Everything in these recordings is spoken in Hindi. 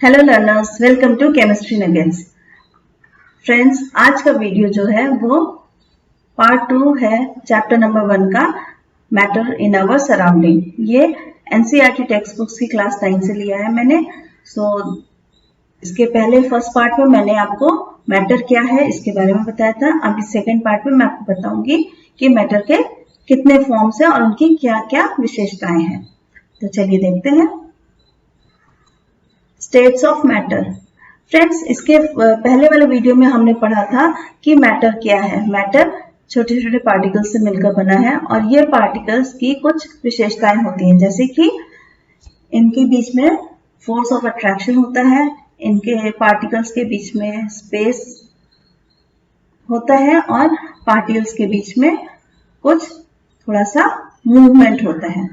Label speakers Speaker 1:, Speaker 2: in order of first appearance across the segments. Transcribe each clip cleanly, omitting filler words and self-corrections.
Speaker 1: Hello learners, welcome to chemistry nuggets. Friends, आज का वीडियो जो है वो पार्ट 2 है चैप्टर नंबर 1 का मैटर इन आवर सराउंडिंग। ये एनसीईआरटी टेक्स्ट बुक्स की क्लास 9 से लिया है मैंने। इसके पहले फर्स्ट पार्ट में मैंने आपको मैटर क्या है इसके बारे में बताया था। अब इस सेकेंड पार्ट में मैं आपको बताऊंगी कि मैटर के कितने फॉर्म्स हैं और उनकी क्या क्या विशेषताएं हैं। तो चलिए देखते हैं। States of matter. फ्रेंड्स, इसके पहले वाले वीडियो में हमने पढ़ा था कि मैटर क्या है। मैटर छोटे छोटे पार्टिकल्स से मिलकर बना है और ये पार्टिकल्स की कुछ विशेषताएं होती हैं, जैसे कि इनके बीच में फोर्स ऑफ अट्रैक्शन होता है, इनके पार्टिकल्स के बीच में स्पेस होता है और पार्टिकल्स के बीच में कुछ थोड़ा सा मूवमेंट होता है।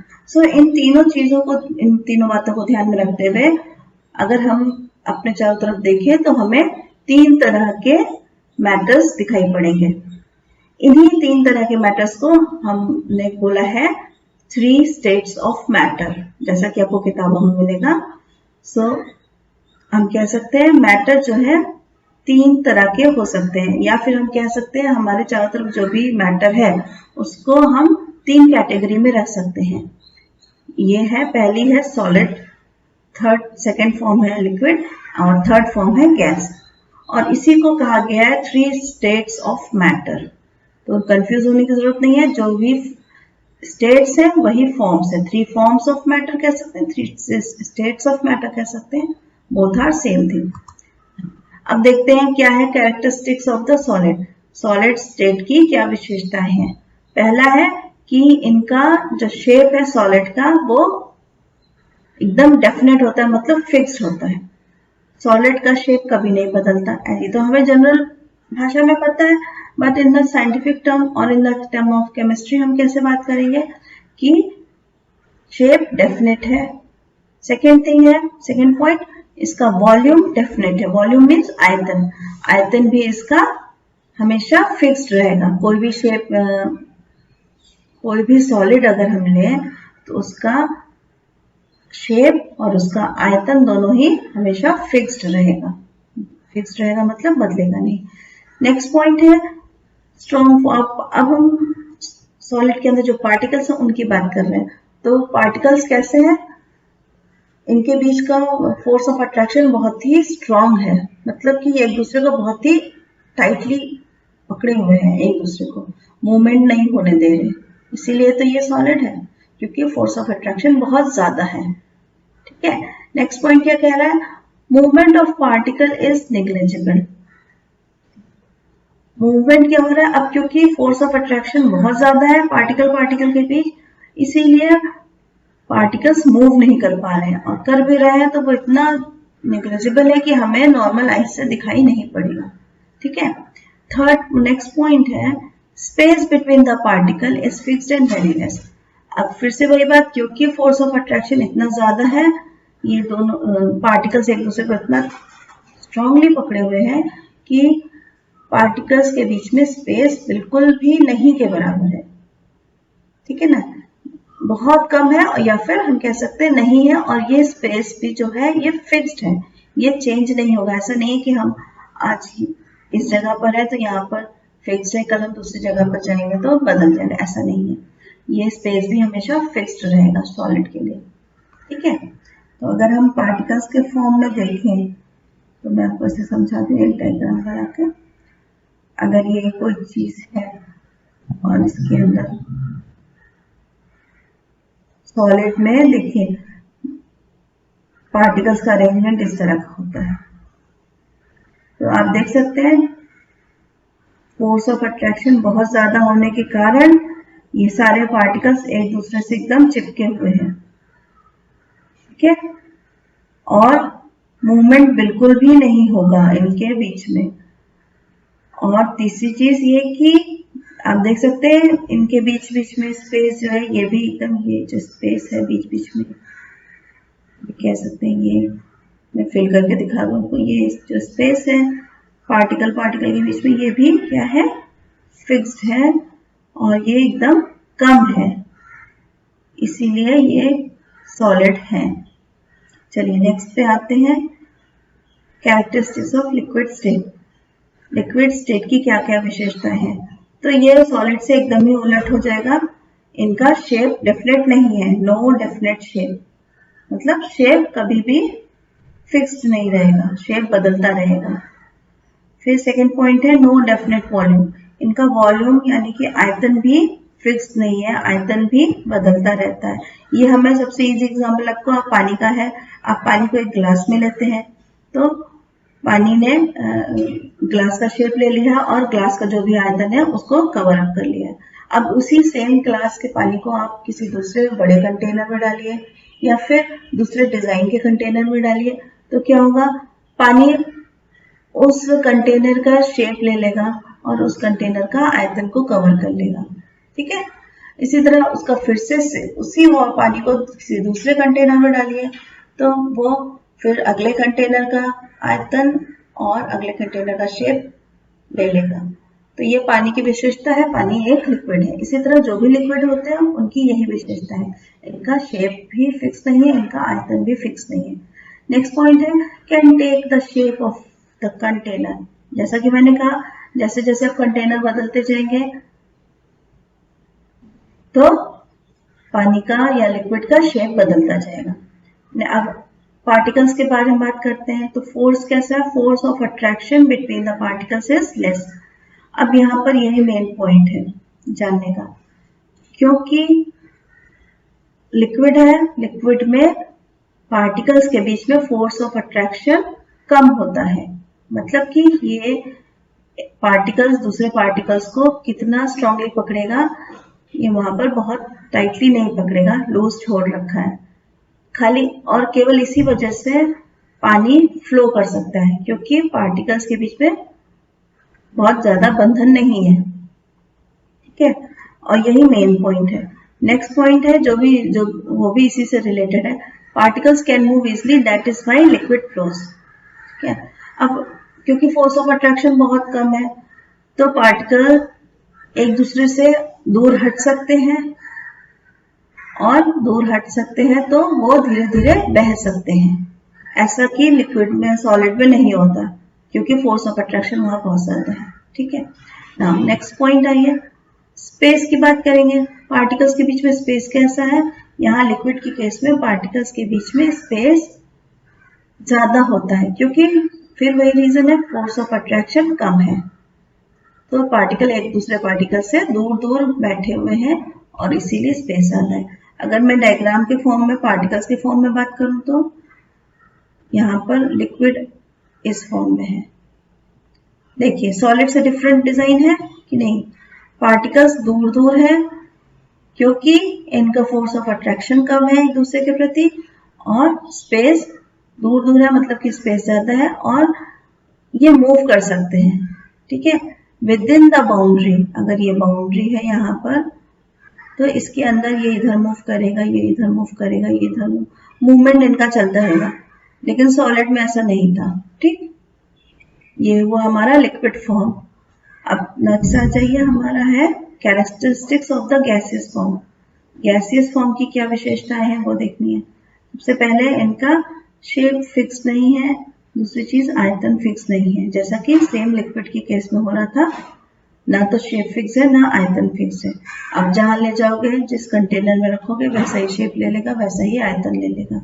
Speaker 1: इन तीनों चीजों को, इन तीनों बातों को ध्यान में रखते हुए अगर हम अपने चारों तरफ देखें तो हमें 3 तरह के मैटर्स दिखाई पड़ेंगे। इन्हीं 3 तरह के मैटर्स को हमने बोला है 3 स्टेट्स ऑफ मैटर, जैसा कि आपको किताबों में मिलेगा। हम कह सकते हैं मैटर जो है 3 तरह के हो सकते हैं, या फिर हम कह सकते हैं हमारे चारों तरफ जो भी मैटर है उसको हम 3 कैटेगरी में रख सकते हैं। ये है, पहली है सॉलिड, सेकेंड फॉर्म है लिक्विड और थर्ड फॉर्म है गैस। और इसी को कहा गया है 3 स्टेट्स ऑफ मैटर। तो कंफ्यूज होने की जरूरत नहीं है, जो भी स्टेट्स है वही फॉर्म्स है। 3 फॉर्म्स ऑफ मैटर कह सकते हैं, 3 स्टेट्स ऑफ मैटर कह सकते हैं, बोथ आर सेम थिंग। अब देखते हैं क्या है characteristics of the solid. Solid state की क्या विशेषताएं हैं। पहला है कि इनका जो शेप है सॉलिड का वो एकदम डेफिनेट होता है, मतलब फिक्स्ड होता है। सॉलिड का शेप कभी नहीं बदलता। ये तो हमें जनरल भाषा में पता है, but in the scientific term और in the term of chemistry हम कैसे बात करेंगे कि शेप डेफिनेट है। सेकेंड थिंग है, सेकेंड पॉइंट, इसका वॉल्यूम डेफिनेट है। वॉल्यूम मीन्स आयतन। आयतन भी इसका हमेशा फिक्स्ड रहेगा। कोई भी शेप, कोई भी सॉलिड अगर हम लें तो उसका शेप और उसका आयतन दोनों ही हमेशा फिक्स्ड रहेगा। फिक्स्ड रहेगा मतलब बदलेगा नहीं। नेक्स्ट पॉइंट है स्ट्रॉन्ग। अब हम सॉलिड के अंदर जो पार्टिकल्स हैं उनकी बात कर रहे हैं। तो पार्टिकल्स कैसे हैं, इनके बीच का फोर्स ऑफ अट्रैक्शन बहुत ही स्ट्रॉन्ग है, मतलब कि एक दूसरे को बहुत ही टाइटली पकड़े हुए हैं, एक दूसरे को मूवमेंट नहीं होने दे रहे। इसीलिए तो ये सॉलिड है, क्योंकि फोर्स ऑफ अट्रैक्शन बहुत ज्यादा है। ठीक है। नेक्स्ट पॉइंट क्या कह रहा है, movement of particle is negligible. Movement क्या हो रहा है, अब क्योंकि फोर्स ऑफ अट्रैक्शन बहुत ज्यादा है पार्टिकल के बीच, इसीलिए पार्टिकल्स मूव नहीं कर पा रहे हैं, और कर भी रहे हैं तो वो इतना नेग्लिजिबल है कि हमें नॉर्मल आइज से दिखाई नहीं पड़ेगा। ठीक है। थर्ड नेक्स्ट पॉइंट है space between the particle is fixed and very less. अब फिर से वही बात, क्योंकि फोर्स ऑफ अट्रैक्शन इतना ज्यादा है, ये दोनों पार्टिकल्स एक दूसरे को इतना स्ट्रांगली पकड़े हुए हैं कि पार्टिकल्स के बीच में स्पेस बिल्कुल भी नहीं के बराबर है। ठीक है ना, बहुत कम है, या फिर हम कह सकते हैं नहीं है। और ये स्पेस भी जो है ये फिक्स्ड है, ये चेंज नहीं होगा। ऐसा नहीं है कि हम आज इस जगह पर है तो यहाँ पर फिक्स्ड है, कल हम दूसरी जगह पर जाएंगे तो बदल जाएगा, ऐसा नहीं है। ये स्पेस भी हमेशा फिक्स्ड रहेगा सॉलिड के लिए। ठीक है। तो अगर हम पार्टिकल्स के फॉर्म में देखें तो मैं आपको इसे समझा दूं एक डायग्राम बना के। अगर ये कोई चीज है और इसके अंदर सॉलिड में देखिए पार्टिकल्स का अरेंजमेंट इस तरह का होता है, तो आप देख सकते हैं फोर्स ऑफ अट्रैक्शन बहुत ज्यादा होने के कारण ये सारे पार्टिकल्स एक दूसरे से एकदम चिपके हुए हैं। ठीक है। और मूवमेंट बिल्कुल भी नहीं होगा इनके बीच में। और तीसरी चीज ये कि आप देख सकते हैं इनके बीच में स्पेस जो है ये भी एकदम, ये जो स्पेस है बीच में, कह सकते हैं, ये मैं फिल करके दिखा दूं आपको। ये जो स्पेस है पार्टिकल के बीच में, ये भी क्या है, फिक्स्ड है और ये एकदम कम है, इसीलिए ये सॉलिड है। चलिए नेक्स्ट पे आते हैं। Characteristics of liquid state. Liquid state की क्या क्या विशेषताएं हैं, तो ये सॉलिड से एकदम ही उलट हो जाएगा। इनका शेप डेफिनेट नहीं है, नो डेफिनेट शेप, मतलब शेप कभी भी फिक्स्ड नहीं रहेगा, शेप बदलता रहेगा। फिर सेकंड पॉइंट है नो डेफिनेट वॉल्यूम। इनका वॉल्यूम यानी कि आयतन भी फिक्स्ड नहीं है, आयतन भी बदलता रहता है। ये हमें सबसे इजी एग्जांपल आपको आप पानी का है। आप पानी को एक ग्लास में लेते हैं तो पानी ने ग्लास का शेप ले लिया और ग्लास का जो भी आयतन है उसको कवर अप कर लिया। अब उसी सेम ग्लास के पानी को आप किसी दूसरे बड़े कंटेनर में डालिए या फिर दूसरे डिजाइन के कंटेनर में डालिए तो क्या होगा, पानी उस कंटेनर का शेप ले लेगा और उस कंटेनर का आयतन को कवर कर लेगा। ठीक है, इसी तरह उसका फिर से उसी पानी को किसी दूसरे कंटेनर में डालिए तो वो फिर अगले कंटेनर का आयतन और अगले कंटेनर का शेप ले लेगा। तो ये पानी की विशेषता है, पानी एक लिक्विड है। इसी तरह जो भी लिक्विड होते हैं उनकी यही विशेषता है, इनका शेप भी फिक्स नहीं है, इनका आयतन भी फिक्स नहीं है। नेक्स्ट पॉइंट है can take the shape of the container. जैसा कि मैंने कहा, जैसे जैसे आप कंटेनर बदलते जाएंगे तो पानी का या लिक्विड का शेप बदलता जाएगा। अब पार्टिकल्स के बारे में बात करते हैं तो फोर्स कैसा है, force of attraction between the particles is less. अब यहाँ पर यही मेन पॉइंट है जानने का, क्योंकि लिक्विड है, लिक्विड में पार्टिकल्स के बीच में फोर्स ऑफ अट्रैक्शन कम होता है। मतलब कि ये पार्टिकल्स दूसरे पार्टिकल्स को कितना स्ट्रांगली पकड़ेगा, ये वहां पर बहुत टाइटली नहीं पकड़ेगा, लूज छोड़ रखा है खाली, और केवल इसी वजह से पानी फ्लो कर सकता है क्योंकि पार्टिकल्स के बीच में बहुत ज्यादा बंधन नहीं है। ठीक है, और यही मेन पॉइंट है। नेक्स्ट पॉइंट है जो वो भी इसी से रिलेटेड है, particles can move easily, that is why liquid flows. ठीक है, अब क्योंकि फोर्स ऑफ अट्रैक्शन बहुत कम है तो पार्टिकल एक दूसरे से दूर हट सकते हैं, और दूर हट सकते हैं तो वो धीरे धीरे बह सकते हैं, ऐसा कि लिक्विड में सॉलिड में नहीं होता क्योंकि फोर्स ऑफ अट्रैक्शन वहां बहुत ज्यादा है। ठीक है, नाउ नेक्स्ट पॉइंट आइए, स्पेस की बात करेंगे। पार्टिकल्स के बीच में स्पेस कैसा है, यहाँ लिक्विड के केस में पार्टिकल्स के बीच में स्पेस ज्यादा होता है क्योंकि फिर वही रीजन है, फोर्स ऑफ अट्रैक्शन कम है तो पार्टिकल एक दूसरे पार्टिकल से दूर दूर बैठे हुए हैं और इसीलिए स्पेस ज्यादा है। अगर मैं डायग्राम के फॉर्म में पार्टिकल्स के फॉर्म में बात करूं तो यहाँ पर लिक्विड इस फॉर्म में है। देखिए सॉलिड से डिफरेंट डिजाइन है कि नहीं, पार्टिकल्स दूर दूर है क्योंकि इनका फोर्स ऑफ अट्रैक्शन कम है एक दूसरे के प्रति, और स्पेस दूर दूर है मतलब कि स्पेस ज्यादा है और ये मूव कर सकते हैं। ठीक है, विद इन द बाउंड्री, अगर ये बाउंड्री है यहाँ पर तो इसके अंदर ये इधर मूव करेगा, ये इधर मूव करेगा, ये इधर मूवमेंट इनका चलता रहेगा, लेकिन सॉलिड में ऐसा नहीं था। ठीक, ये हुआ हमारा लिक्विड फॉर्म। अब नेक्स्ट आ जाइए, हमारा है characteristics of the gaseous form. Gaseous form की क्या विशेषताएं हैं वो देखनी है। सबसे पहले इनका शेप फिक्स नहीं है, दूसरी चीज आयतन फिक्स नहीं है, जैसा कि सेम लिक्विड के केस में हो रहा था, ना तो शेप फिक्स है ना आयतन फिक्स है। अब जहां ले जाओगे, जिस कंटेनर में रखोगे वैसा ही शेप ले लेगा, वैसा ही आयतन ले लेगा।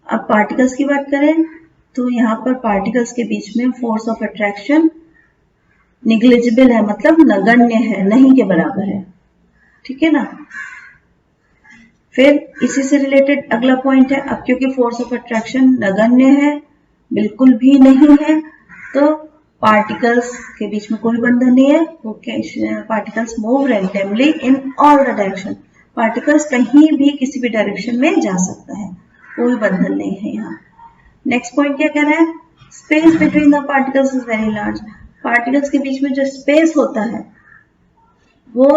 Speaker 1: अब पार्टिकल्स की बात करें तो यहाँ पर पार्टिकल्स के बीच में फोर्स ऑफ अट्रैक्शन निग्लिजिबल है, मतलब नगण्य है, नहीं के बराबर है। ठीक है ना, फिर इसी से रिलेटेड अगला पॉइंट है, अब क्योंकि फोर्स ऑफ अट्रैक्शन नगण्य है, बिल्कुल भी नहीं है, तो पार्टिकल्स के बीच में कोई बंधन नहीं है। Particles move randomly in all the direction, particles कहीं भी किसी भी डायरेक्शन में जा सकता है, कोई बंधन नहीं है यहाँ। नेक्स्ट पॉइंट क्या कह रहा है, space between the particles is very large. Particles के बीच में जो स्पेस होता है वो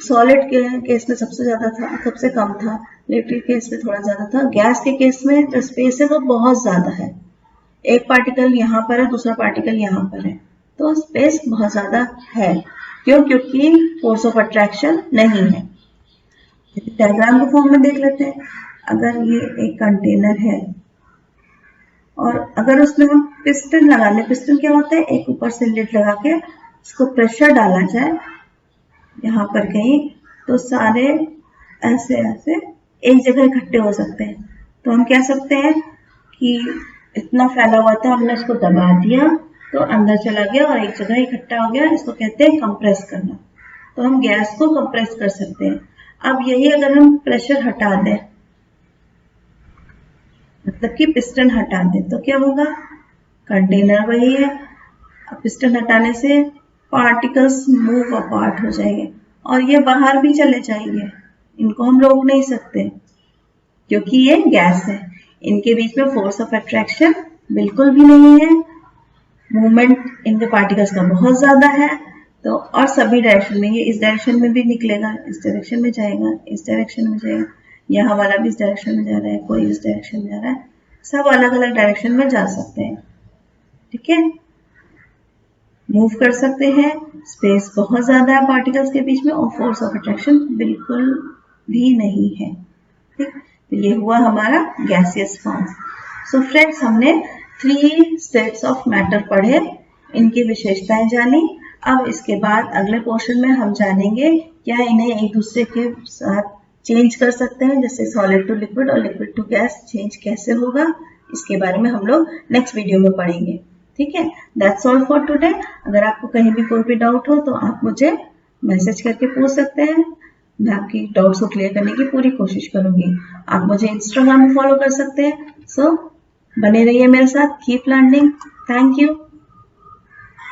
Speaker 1: सॉलिड के केस में सबसे ज्यादा था, सबसे कम था, लिक्विड केस में थोड़ा ज्यादा था, गैस के केस में जो स्पेस है वो बहुत ज्यादा है। एक पार्टिकल यहाँ पर है, दूसरा पार्टिकल यहाँ पर है, तो स्पेस बहुत ज्यादा है। क्यों? क्योंकि फोर्स ऑफ अट्रैक्शन नहीं है। डायग्राम के फॉर्म में देख लेते हैं। अगर ये एक कंटेनर है और अगर उसमें हम पिस्टन लगा लें, पिस्टन क्या होता है, एक ऊपर से लिड लगा के इसको प्रेशर डाला जाए यहाँ पर कहीं, तो सारे ऐसे ऐसे एक जगह इकट्ठे हो सकते हैं। तो हम कह सकते हैं कि इतना फैला हुआ था, हमने इसको दबा दिया तो अंदर चला गया और एक जगह इकट्ठा हो गया, इसको कहते हैं कंप्रेस करना। तो हम गैस को कंप्रेस कर सकते हैं। अब यही अगर हम प्रेशर हटा दें, मतलब कि पिस्टन हटा दें, तो क्या होगा, कंटेनर वही है, अब पिस्टन हटाने से पार्टिकल्स मूव अपार्ट हो जाएंगे और ये बाहर भी चले जाएंगे, इनको हम रोक नहीं सकते क्योंकि ये गैस है। इनके बीच में फोर्स ऑफ अट्रैक्शन बिल्कुल भी नहीं है, मूवमेंट इनके पार्टिकल्स का बहुत ज्यादा है। तो और सभी डायरेक्शन में, ये इस डायरेक्शन में भी निकलेगा, इस डायरेक्शन में जाएगा, इस डायरेक्शन में जाएगा, यहाँ वाला भी इस डायरेक्शन में जा रहा है, कोई इस डायरेक्शन में जा रहा है, सब अलग अलग डायरेक्शन में जा सकते हैं। ठीक है, मूव कर सकते हैं, स्पेस बहुत ज्यादा है पार्टिकल्स के बीच में और फोर्स ऑफ अट्रैक्शन बिल्कुल भी नहीं है। ठीक, तो ये हुआ हमारा गैसियस फॉर्म। सो फ्रेंड्स, हमने 3 सेट्स ऑफ मैटर पढ़े, इनकी विशेषताएं जानी। अब इसके बाद अगले पोर्शन में हम जानेंगे क्या इन्हें एक दूसरे के साथ चेंज कर सकते हैं, जैसे सॉलिड टू लिक्विड और लिक्विड टू गैस चेंज कैसे होगा, इसके बारे में हम लोग नेक्स्ट वीडियो में पढ़ेंगे। ठीक है, दैट्स ऑल फॉर टुडे। अगर आपको कहीं भी कोई भी डाउट हो तो आप मुझे मैसेज करके पूछ सकते हैं, मैं आपकी डाउट्स को क्लियर करने की पूरी कोशिश करूंगी। आप मुझे इंस्टाग्राम में फॉलो कर सकते हैं। सो बने रहिए मेरे साथ, कीप लर्निंग। Thank you.